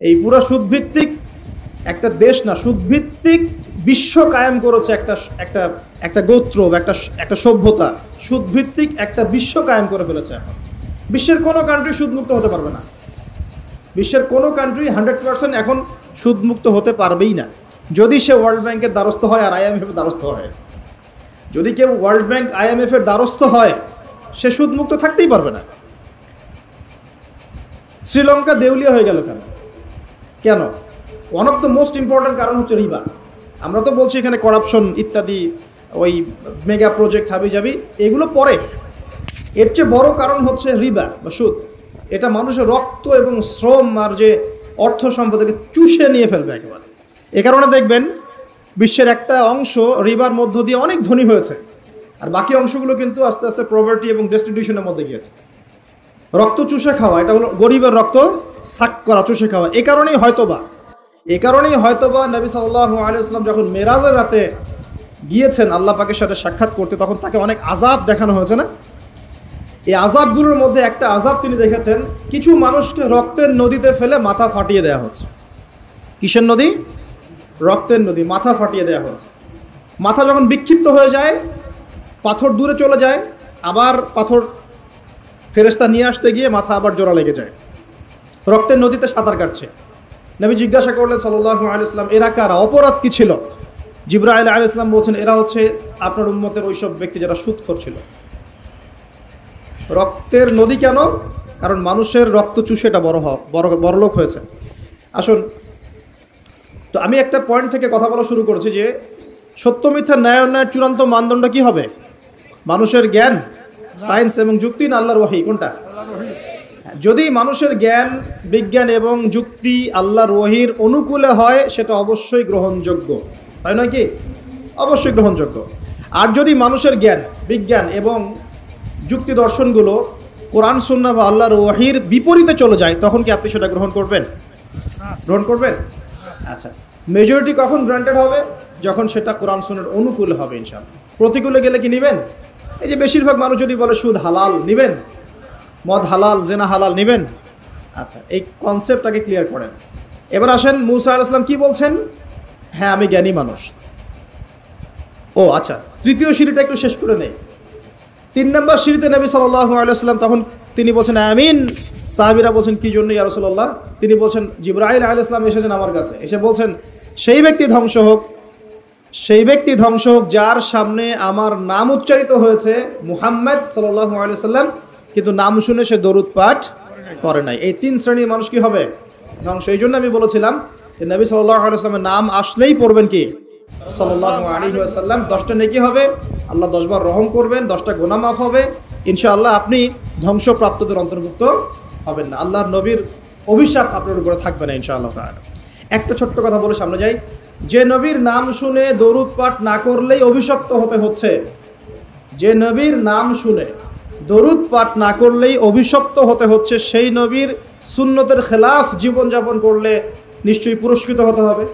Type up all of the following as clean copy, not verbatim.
এই পুরো সুদভিত্তিক একটা দেশ না, সুদভিত্তিক বিশ্ব কায়েম করেছে একটা একটা একটা গোত্র, একটা সভ্যতা, সুদভিত্তিক একটা বিশ্ব কায়েম করে ফেলেছে। এখন বিশ্বের কোনো কান্ট্রি সুদমুক্ত হতে পারবে না। বিশ্বের কোনো কান্ট্রি 100% এখন সুদমুক্ত হতে পারবেই না, যদি সে ওয়ার্ল্ড ব্যাংকের দ্বারস্থ হয় আর IMF-এর দ্বারস্থ হয়। যদি কেউ ওয়ার্ল্ড ব্যাংক IMF-এর দ্বারস্থ হয়, সে সুদমুক্ত থাকতেই পারবে না। শ্রীলঙ্কা দেউলিয়া হয়ে গেল কেন? কেন? One of the most important কারণ হচ্ছে রিবা। আমরা তো বলছি এখানে করাপশন ইত্যাদি, ওই মেগা প্রজেক্ট হাবিজাবি, এগুলো পরে। এর চেয়ে বড় কারণ হচ্ছে রিবা বা সুদ। এটা মানুষের রক্ত এবং শ্রম আর যে অর্থ সম্পদকে চুষে নিয়ে ফেলবে একেবারে। এ কারণে দেখবেন বিশ্বের একটা অংশ রিবার মধ্য দিয়ে অনেক ধনী হয়েছে, আর বাকি অংশগুলো কিন্তু আস্তে আস্তে প্রভার্টি এবং ডেস্টিটিউশনের মধ্যে গিয়েছে। রক্ত চুষে খাওয়া, এটা হলো গরিবের রক্ত সাক করা, চুষে খাওয়া। এ কারণেই হয়তোবা নবী সাল্লাল্লাহু আলাইহি ওয়াসাল্লাম যখন মেরাজের রাতে গিয়েছেন আল্লাহ পাকের সাথে সাক্ষাৎ করতে, তখন তাকে অনেক আযাব দেখানো হয়েছে না? এই আযাবগুলোর মধ্যে একটা আযাব তিনি দেখেছেন, কিছু মানুষকে রক্তের নদীতে ফেলে মাথা ফাটিয়ে দেওয়া হচ্ছে। কিসের নদী? রক্তের নদী। মাথা ফাটিয়ে দেওয়া হচ্ছে। মাথা যখন বিক্ষিপ্ত হয়ে যায়, পাথর দূরে চলে যায়, আবার পাথর ফেরেশতা নিয়ে আসতে গিয়ে মাথা আবার জোড়া লেগে যায়। রক্তের নদীতে সাঁতার কাটছে। নবী জিজ্ঞাসা করলেন সাল্লাল্লাহু আলাইহি ওয়াসাল্লাম, এরা কারা? অপরাধ কি ছিল? জিবরাইল আলাইহিস সালাম বলছেন, এরা হচ্ছে আপনার উম্মতের ওইসব ব্যক্তি যারা সুদখোর ছিল। রক্তের নদী কেন? কারণ মানুষের রক্ত চুষেটা বড়লোক হয়েছে। আসুন, তো আমি একটা পয়েন্ট থেকে কথা বলা শুরু করেছি যে সত্য মিথ্যা ন্যায় অন্যায়ের চূড়ান্ত মানদণ্ড কি হবে? মানুষের জ্ঞান, সায়েন্স এবং যুক্তি, না আল্লাহর ওহী? কোনটা? যদি মানুষের জ্ঞান, বিজ্ঞান এবং যুক্তি আল্লাহর ওহীর অনুকূলে হয়, সেটা অবশ্যই গ্রহণযোগ্য, তাই নয় কি? অবশ্যই গ্রহণযোগ্য। আর যদি মানুষের জ্ঞান, বিজ্ঞান এবং যুক্তি দর্শনগুলো কোরআন সুন্নাহ বা আল্লাহর ওহীর বিপরীতে চলে যায়, তখন কি আপনি সেটা গ্রহণ করবেন? গ্রহণ করবেন? আচ্ছা, মেজরিটি কখন গ্রান্টেড হবে? যখন সেটা কোরআন সুন্নাহর অনুকূলে হবে ইনশাআল্লাহ। প্রতিকূলে গেলে কি নেবেন? এই যে বেশিরভাগ মানুষ যদি বলে সুদ হালাল, নেবেন? মদ হালাল, জেনা হালাল, নেবেন? আচ্ছা, এই কনসেপ্টটাকে ক্লিয়ার করেন। এবার আসেন, মুসা আলাইহিস সালাম কি বলছেন? হ্যাঁ, আমি জ্ঞানী মানুষ। ও আচ্ছা, তৃতীয় সিঁড়িটা একটু শেষ করে নেই। 3 নম্বর সিঁড়িতে নবী সাল্লাল্লাহু আলাইহি ওয়াসাল্লাম, তখন তিনি বলছেন আমিন। সাহাবীরা বলছেন কি জন্য ইয়া রাসূলুল্লাহ? তিনি বলছেন জিবরাইল আলাইহিস সালাম এসেছেন আমার কাছে, এসে বলছেন সেই ব্যক্তি ধ্বংস হোক যার সামনে আমার নাম উচ্চারিত হয়েছে মুহাম্মদ সাল্লাল্লাহু আলাইহি ওয়াসাল্লাম, কিন্তু নাম শুনে সে দরুদ পাঠ করে নাই। এই 3 শ্রেণীর মানুষ কি হবে? ধ্বংস। এই জন্য আমি বলেছিলাম যে নবী সাল্লাল্লাহু আলাইহি ওয়াসাল্লামের নাম আসলেই পড়বেন কি? সাল্লাল্লাহু আলাইহি ওয়াসাল্লাম। 10টা নেকি হবে, আল্লাহ 10 বার রহম করবেন, 10টা গুনাহ মাফ হবে ইনশাআল্লাহ। আপনি ধ্বংসপ্রাপ্তদের অন্তর্ভুক্ত হবেন না, আল্লাহর নবীর অভিশাপ আপনার উপরে থাকবে না ইনশাআল্লাহ তাআলা। একটা ছোট্ট কথা বলে সামনে যাই। যে নবীর নাম শুনে দরুদ পাঠ না করলেই অভিশপ্ত হতে হচ্ছে, যে নবীর নাম শুনে দরুদ পাঠ না করলেই অভিশপ্ত হতে হচ্ছে, সেই নবীর সুন্নতের খেলাফ জীবনযাপন করলে নিশ্চয়ই পুরস্কৃত হতে হবে।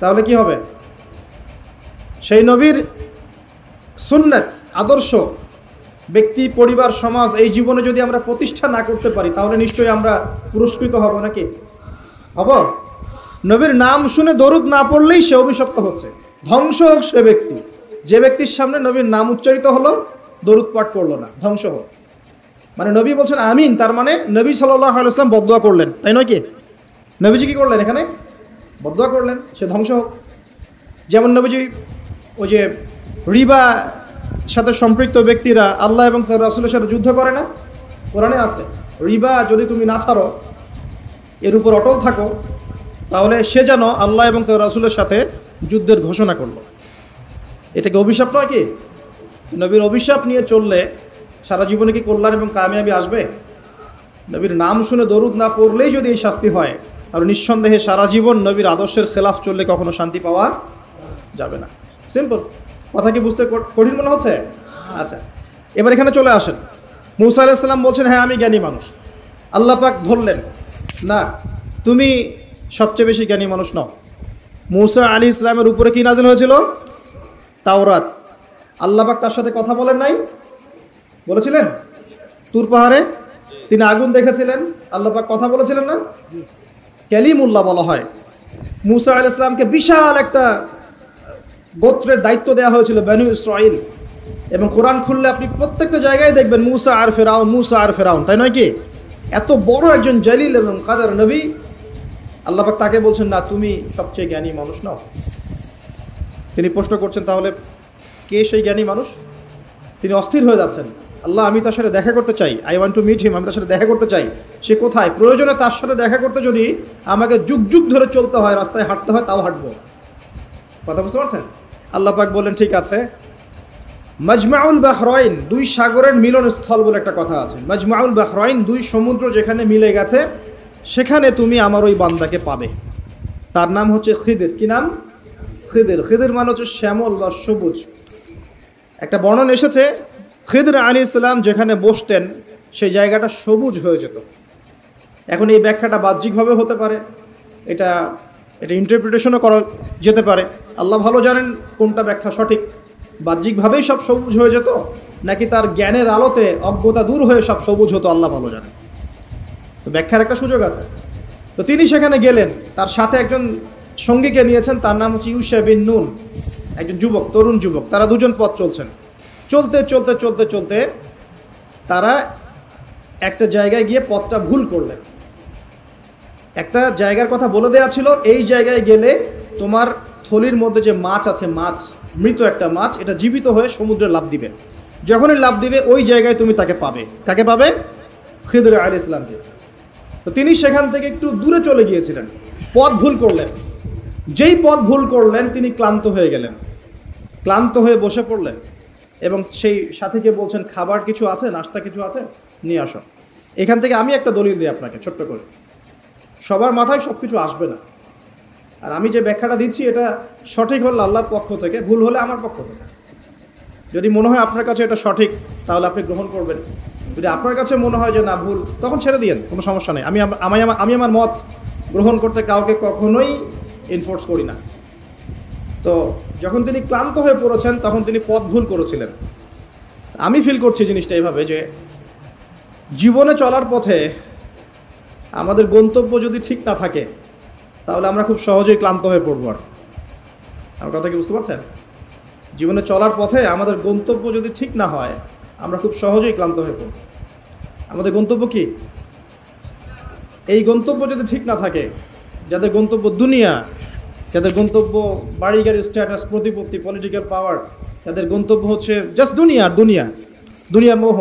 তাহলে কি হবে? সেই নবীর সুন্নাত, আদর্শ, ব্যক্তি, পরিবার, সমাজ, এই জীবনে যদি আমরা প্রতিষ্ঠা না করতে পারি, তাহলে নিশ্চয়ই আমরা পুরস্কৃত হব নাকি? হব? নবীর নাম শুনে দরুদ না পড়লেই সে অভিশপ্ত হচ্ছে। ধ্বংস হোক সে ব্যক্তি, যে ব্যক্তির সামনে নবীর নাম উচ্চারিত হলো, দরুদ পাঠ করলো না, ধ্বংস হোক। মানে নবী বলছেন আমিন, তার মানে নবী সাল্লাল্লাহু আলাইহি ওয়াসাল্লাম বদদুয়া করলেন, তাই নয় কি? নবীজি কি করলেন? এখানে বদদুয়া করলেন, সে ধ্বংস হোক। যেমন নবীজি ওই যে রিবা সাথে সম্পৃক্ত ব্যক্তিরা আল্লাহ এবং তার রাসূলের সাথে যুদ্ধ করে না? কোরআনে আছে, রিবা যদি তুমি না ছাড়ো, এর উপর অটল থাকো, তাহলে সে যেন আল্লাহ এবং তার রাসূলের সাথে যুদ্ধের ঘোষণা করলো। এটাকে অভিশাপ নয় কি? নবীর অভিশাপ নিয়ে চললে সারা জীবনে কি কল্যাণ এবং কামিয়াবি আসবে? নবীর নাম শুনে দরুদ না পড়লেই যদি এই শাস্তি হয়, তাহলে নিঃসন্দেহে সারা জীবন নবীর আদর্শের খেলাফ চললে কখনো শান্তি পাওয়া যাবে না। সিম্পল কথা। কি বুঝতে কঠিন মনে হচ্ছে? আচ্ছা, এবার এখানে চলে আসেন। মুসা আলাইহিস সালাম বলছেন হ্যাঁ আমি জ্ঞানী মানুষ। আল্লাহ পাক ধরলেন না, তুমি সবচেয়ে বেশি জ্ঞানী মানুষ নও। মুসা আলাইহিস সালামের উপরে কি নাযিল হয়েছিল? তাওরাত। আল্লাহ পাক তার সাথে কথা বলেন নাই? বলেছিলেন? তুর পাহাড়ে তিনি আগুন দেখেছিলেন, আল্লাহ পাক কথা বলেছিলেন না? কালিমুল্লাহ বলা হয়। মুসা আলাইহিস সালামকে বিশাল একটা গোত্রের দায়িত্ব দেওয়া হয়েছিল বনু ইসরাইল, এবং কোরআন খুললে আপনি প্রত্যেকটা জায়গায় দেখবেন মুসা আর ফেরাউন, মুসা আর ফেরাউন, তাই নয় কি? এত বড় একজন জলিল এবং কাদের নবী, আল্লাহ পাক তাকে বলছেন না তুমি সবচেয়ে জ্ঞানী মানুষ নাও। তিনি প্রশ্ন করছেন তাহলে কে সেই জ্ঞানী মানুষ? তিনি অস্থির হয়ে যাচ্ছেন, আল্লাহ আমি তার সাথে দেখা করতে চাই, I want to meet him, আমি তার সাথে দেখা করতে চাই। সে কোথায়? প্রয়োজনে তার সাথে দেখা করতে যদি আমাকে যুগ যুগ ধরে চলতে হয়, রাস্তায় হাঁটতে হয়, তাও হাঁটবো। কথা বুঝতে পারছেন? আল্লাহ পাক বললেন ঠিক আছে, মাজমাউল বাহরাইন, দুই সাগরের মিলনস্থল বলে একটা কথা আছে। মাজমাউল বাহরাইন, দুই সমুদ্র যেখানে মিলে গেছে সেখানে তুমি আমার ওই বান্দাকে পাবে। তার নাম হচ্ছে খিদির। কি নাম? খিদির। খিদির মানে হচ্ছে শ্যামল বা সবুজ। একটা বর্ণন এসেছে খিদির আলাইহিস সালাম যেখানে বসতেন সেই জায়গাটা সবুজ হয়ে যেত। এখন এই ব্যাখ্যাটা বাহ্যিকভাবে হতে পারে, এটা ইন্টারপ্রিটেশনও করা যেতে পারে। আল্লাহ ভালো জানেন কোনটা ব্যাখ্যা সঠিক। বাহ্যিকভাবেই সব সবুজ হয়ে যেত, নাকি তার জ্ঞানের আলোতে অজ্ঞতা দূর হয়ে সব সবুজ হতো, আল্লাহ ভালো জানেন। তো ব্যাখ্যার একটা সুযোগ আছে। তো তিনি সেখানে গেলেন, তার সাথে একজন সঙ্গীকে নিয়েছেন, তার নাম হচ্ছে ইউশা বিন নুন, একজন যুবক, তরুণ যুবক। তারা দুজন পথ চলছেন। চলতে চলতে চলতে চলতে তারা একটা জায়গায় গিয়ে পথটা ভুল করলেন। একটা জায়গার কথা বলে দেওয়া ছিল, এই জায়গায় গেলে তোমার থলির মধ্যে যে মাছ আছে, মাছ, মৃত একটা মাছ, এটা জীবিত হয়ে সমুদ্রে লাফ দিবে। যখনই লাফ দিবে ওই জায়গায় তুমি তাকে পাবে। কাকে পাবে? খিদির আলাইহিস সালামকে। তো তিনি সেখান থেকে একটু দূরে চলে গিয়েছিলেন, পথ ভুল করলেন। যেই পথ ভুল করলেন তিনি ক্লান্ত হয়ে গেলেন, ক্লান্ত হয়ে বসে পড়লেন, এবং সেই সাথীকে বলছেন খাবার কিছু আছে, নাস্তা কিছু আছে, নিয়ে আসো। এখান থেকে আমি একটা দলিল দিই আপনাকে ছোট্ট করে। সবার মাথায় সব কিছু আসবে না, আর আমি যে ব্যাখ্যাটা দিচ্ছি এটা সঠিক হলে আল্লাহর পক্ষ থেকে, ভুল হলে আমার পক্ষ থেকে। যদি মনে হয় আপনার কাছে এটা সঠিক তাহলে আপনি গ্রহণ করবেন, যদি আপনার কাছে মনে হয় যে না ভুল, তখন ছেড়ে দিয়েন, কোনো সমস্যা নেই। আমি আমার মত গ্রহণ করতে কাউকে কখনোই এনফোর্স করি না। তো যখন তিনি ক্লান্ত হয়ে পড়েছেন তখন তিনি পথ ভুল করেছিলেন। আমি ফিল করছি জিনিসটা এইভাবে যে জীবনে চলার পথে আমাদের গন্তব্য যদি ঠিক না থাকে তাহলে আমরা খুব সহজেই ক্লান্ত হয়ে পড়বো। আর আমার কথা কি বুঝতে পারছেন? জীবনে চলার পথে আমাদের গন্তব্য যদি ঠিক না হয় আমরা খুব সহজেই ক্লান্ত হয়ে পড়ব। আমাদের গন্তব্য কি? এই গন্তব্য যদি ঠিক না থাকে, যাদের গন্তব্য দুনিয়া, যাদের গন্তব্য বাড়ি গাড়ি, স্ট্যাটাস, প্রতিপত্তি, পলিটিক্যাল পাওয়ার, যাদের গন্তব্য হচ্ছে জাস্ট দুনিয়ার মোহ,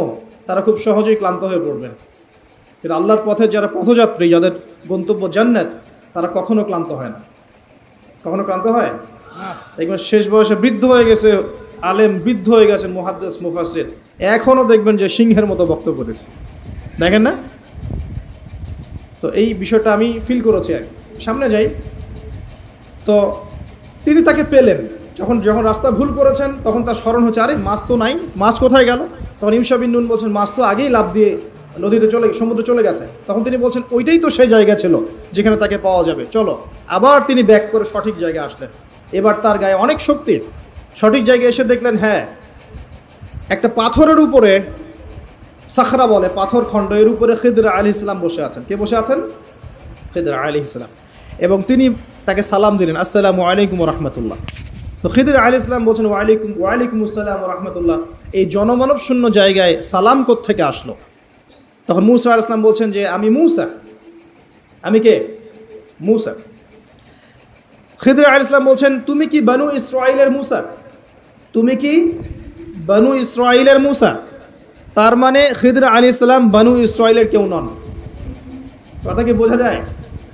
তারা খুব সহজেই ক্লান্ত হয়ে পড়বেন। কিন্তু আল্লাহর পথে যারা পথযাত্রী, যাদের গন্তব্য জান্নাত, তারা কখনো ক্লান্ত হয় না। কখনো ক্লান্ত হয়? দেখবেন শেষ বয়সে বৃদ্ধ হয়ে গেছে আলেম, বৃদ্ধ হয়ে গেছেন মুহাদ্দিস, মুফাসসির, এখনও দেখবেন যে সিংহের মতো বক্তব্য দিচ্ছে, দেখেন না? তো এই বিষয়টা আমি ফিল করেছি। সামনে যাই, তো তিনি তাকে পেলেন। যখন রাস্তা ভুল করেছেন তখন তার স্মরণ হচ্ছে, আরে মাছ তো নাই, মাছ কোথায় গেল? তখন ইউশা বিন নুন বলছেন মাছ তো আগেই লাফ দিয়ে নদীতে সমুদ্রে চলে গেছে। তখন তিনি বলছেন ওইটাই তো সেই জায়গা ছিল যেখানে তাকে পাওয়া যাবে, চলো। আবার তিনি ব্যাক করে সঠিক জায়গায় আসলেন। এবার তার গায়ে অনেক শক্তি। সঠিক জায়গায় এসে দেখলেন হ্যাঁ, একটা পাথরের উপরে, সাখরা বলে, পাথর খণ্ড, এর উপরে খিদির আলাইহিস সালাম বসে আছেন। কে বসে আছেন? খিদির আলাইহিস সালাম। এবং তিনি তাকে সালাম দিলেন, আসসালামু আলাইকুম ওয়া রাহমাতুল্লাহ। তো খিদির আলাইহিস সালাম বলছেন ওয়ালাইকুম আসসালাম ওয়া রাহমাতুল্লাহ। এই জনমানব শূন্য জায়গায় সালাম কোত্থেকে আসলো? তখন মুসা আলাইহিস সালাম বলছেন যে আমি মুসা। আমি কে? মুসা। খিদির আলাইহিস সালাম বলছেন তুমি কি বনু ইসরাইলের মুসা? তুমি কি বনু ইসরাইলের মুসা? তার মানে খিদির আলাইহিস সালাম বনু ইসরাইলের কেউ নন। কথা কি বোঝা যায়?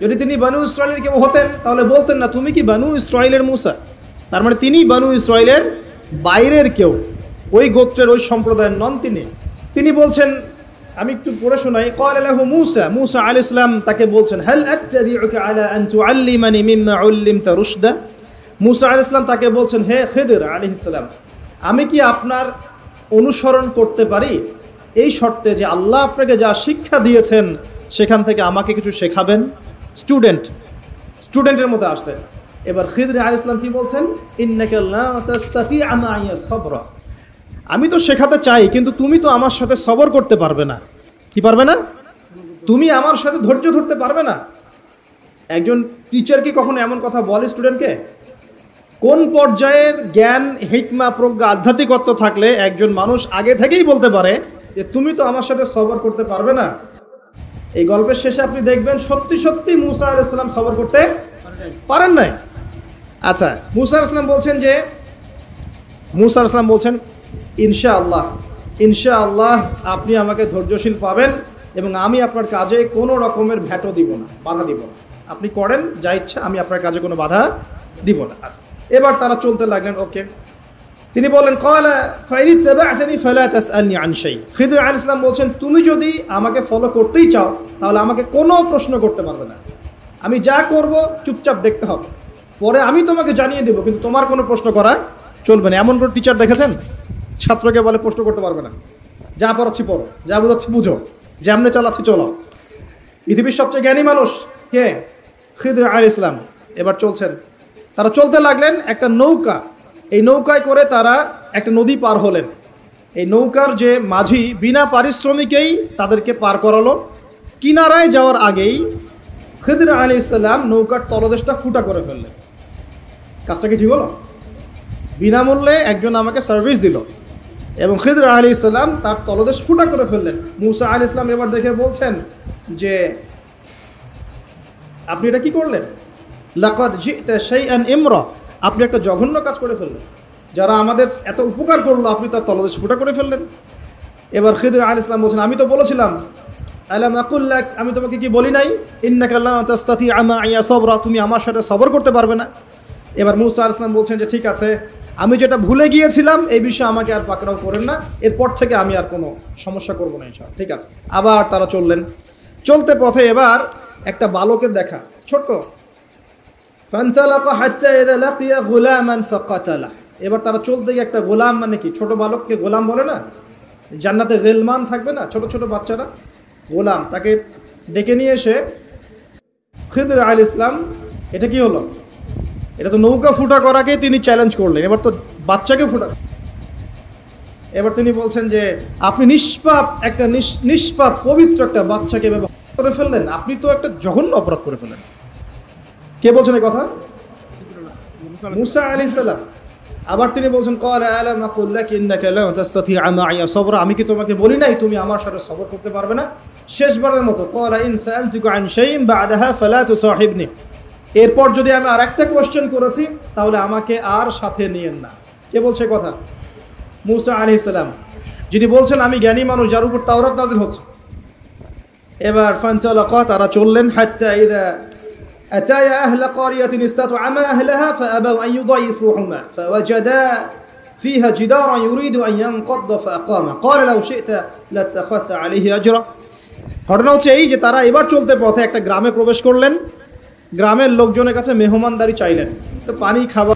যদি তিনি বনু ইসরাইলের কেউ হতেন তাহলে বলতেন না তুমি কি বনু ইসরাইলের মুসা। তার মানে তিনি বনু ইসরাইলের বাইরের কেউ, ওই গোত্রের, ওই সম্প্রদায়ের নন তিনি বলছেন, আমি একটু পড়ে শোনাই। ক্বালা লাহু মুসা আলাইহিস সালাম তাকে বলছেন, হাল আত্তাবিউকা আলা আন তুআল্লিমানি মিম্মা উল্লিমতা রুশদা। মুসা আলাইহিস সালাম তাকে বলছেন, হে খিদির আলাইহিস সালাম, আমি কি আপনার অনুসরণ করতে পারি এই শর্তে যে আল্লাহ আপনাকে যা শিক্ষা দিয়েছেন সেখান থেকে আমাকে কিছু শেখাবেন? স্টুডেন্টের মতো আসলেন। এবার খিদির আলাইহিস সালাম কি বলছেন? ইন্নাকা লা তাস্তাতি'আ মা'ইয়া সাবরা। আমি তো শেখাতে চাই, কিন্তু তুমি তো আমার সাথে সবর করতে পারবে না। কি পারবে না? তুমি আমার সাথে ধৈর্য ধরতে পারবে না। একজন টিচার কি কখনো এমন কথা বলে স্টুডেন্টকে? কোন পর্যায়ের জ্ঞান, হিকমা, প্রজ্ঞা, আধ্যাত্মিকত্ব থাকলে একজন মানুষ আগে থেকেই বলতে পারে যে তুমি তো আমার সাথে সবর করতে পারবে না? এই গল্পের শেষে আপনি দেখবেন সত্যি সত্যি মুসা আলাইহিস সালাম সবর করতে পারেন নাই। আচ্ছা, মুসা আলাইহিস সালাম বলছেন যে মুসা আলাইহিস সালাম বলছেন ইনশাআল্লাহ, ইনশাআল্লাহ আপনি আমাকে ধৈর্যশীল পাবেন এবং আমি আপনার কাজে কোনো রকমের ভ্যাটো দিব না, বাধা দিব না। আপনি করেন যা ইচ্ছা, আমি আপনার কাজে কোনো বাধা দিব না। আচ্ছা, এবার তারা চলতে লাগলেন। ওকে, তিনি বললেন ক্বালা ফাইন ইত্তাবা'তানি ফালা তাসআলনি আন শাই। খিদর আলাইহিস সালাম বলছেন তুমি যদি আমাকে ফলো করতেই চাও তাহলে আমাকে কোনো প্রশ্ন করতে পারবে না, আমি যা করব চুপচাপ দেখতে হবে, পরে আমি তোমাকে জানিয়ে দেব, কিন্তু তোমার কোনো প্রশ্ন করা চলবে না। এমন কোনো টিচার দেখেছেন ছাত্রকে বলে প্রশ্ন করতে পারবে না, যা পড়াচ্ছি পড়ো, যা বোঝাচ্ছি বুঝো, যেমনে চালাচ্ছি চলো। পৃথিবীর সবচেয়ে জ্ঞানী মানুষ কে? খিদর আলাইহিস সালাম। এবার চলছেন, তারা চলতে লাগলেন। একটা নৌকা, এই নৌকায় করে তারা একটা নদী পার হলেন। এই নৌকার যে মাঝি বিনা পারিশ্রমিকেই তাদেরকে পার করালো। কিনারায় যাওয়ার আগেই খিদর আলাইহিস সালাম নৌকার তলদেশটা ফুটা করে ফেললেন। কাজটা কি ঠিক হলো? বিনামূল্যে একজন আমাকে সার্ভিস দিল এবং খিদর আলাইহিস সালাম তার তলদেশ ফুটা করে ফেললেন। মুসা আলাইহিস সালাম এবার দেখে বলছেন যে আপনি এটা কি করলেন? লাকাদ জি'তা শাইআন ইমরা, আপনি একটা জঘন্য কাজ করে ফেললেন। যারা আমাদের এত উপকার করলো আপনি তার তলদেশ ফুটা করে ফেললেন। এবার খিদর আলাইহিস সালাম বলছেন আমি তো বলেছিলাম, আলাম আকুল লাক, আমি তোমাকে কি বলি নাই ইন্নাকা লা তাসতাতি'আ মা'ইয়া সাবরা, তুমি আমার সাথে সবর করতে পারবে না। এবার মুসা আলাইহিস সালাম বলছেন যে ঠিক আছে, আমি যেটা ভুলে গিয়েছিলাম এই বিষয়ে আমাকে আর পাকড়াও করেন না, এরপর থেকে আমি আর কোনো সমস্যা করবো না ইনশাআল্লাহ। ঠিক আছে। আবার তারা চললেন। চলতে পথে এবার একটা বালকের দেখা, ছোট্ট। ফানতালাকা হাত্তা ইযা লাকিয়া গুলামান ফাকাতালা। এবার তারা চলতে গিয়ে একটা গোলাম, মানে কি ছোট বালককে গোলাম বলে না? জান্নাতে গিলমান থাকবে না, ছোট ছোট বাচ্চারা, গোলাম, তাকে ডেকে নিয়ে এসে খিদর আলাইহিস সালাম, এটা কি হলো? এটা তো নৌকা ফুটা করাকে তিনি চ্যালেঞ্জ করলেন, এবার তো বাচ্চাকে ফুটা। এবার তিনি বলছেন যে আপনি নিষ্পাপ, একটা নিষ্পাপ পবিত্র একটা বাচ্চাকে ব্যবহার করে ফেললেন, আপনি তো একটা জঘন্য অপরাধ করে ফেললেন। কে বলছেন এই কথা? মুসা আলাইহিস সালাম। আবার তিনি বলছেন ক্বালা আলাম আকুল লাক ইন্নাকা লা তাসতাতি'আ মা'ইয়া সাবরা, আমি কি তোমাকে বলি নাই তুমি আমার সাথে সবর করতে পারবে না? শেষবারের মতো ক্বালা ইন সাআলতুকা আন শাইইন বা'দাহা ফালা তুসাহিবনি, এরপর যদি আমি আর একটা কোশ্চেন করেছি তাহলে আমাকে আর সাথে নিয়েন না। কে বলছে কথা? মুসা আলাইহিস সালাম। যিনি বলছেন আমি জ্ঞানী মানুষ, যার উপর তাওরাত নাযিল হচ্ছে। এবার ফানতালাকা, তারা চললেন। হাত্তা ইযা আতায়া আহলা ক্বারিয়াতিন ইসতাতআমা আহলাহা ফাআবাউ আন ইউদাইফুহুমা ফাওয়াজাদা ফিহা জিদারান ইউরিদু আন ইয়ানকাদ্দা ফাআকামা ক্বালা লাউ শি'তা লাত্তাখাযতা আলাইহি আজরা। ঘটনা হচ্ছে এই যে তারা এবার চলতে পথে একটা গ্রামে প্রবেশ করলেন। গ্রামের লোকজনের কাছে মেহমানদারি চাইলেন, পানি খাবার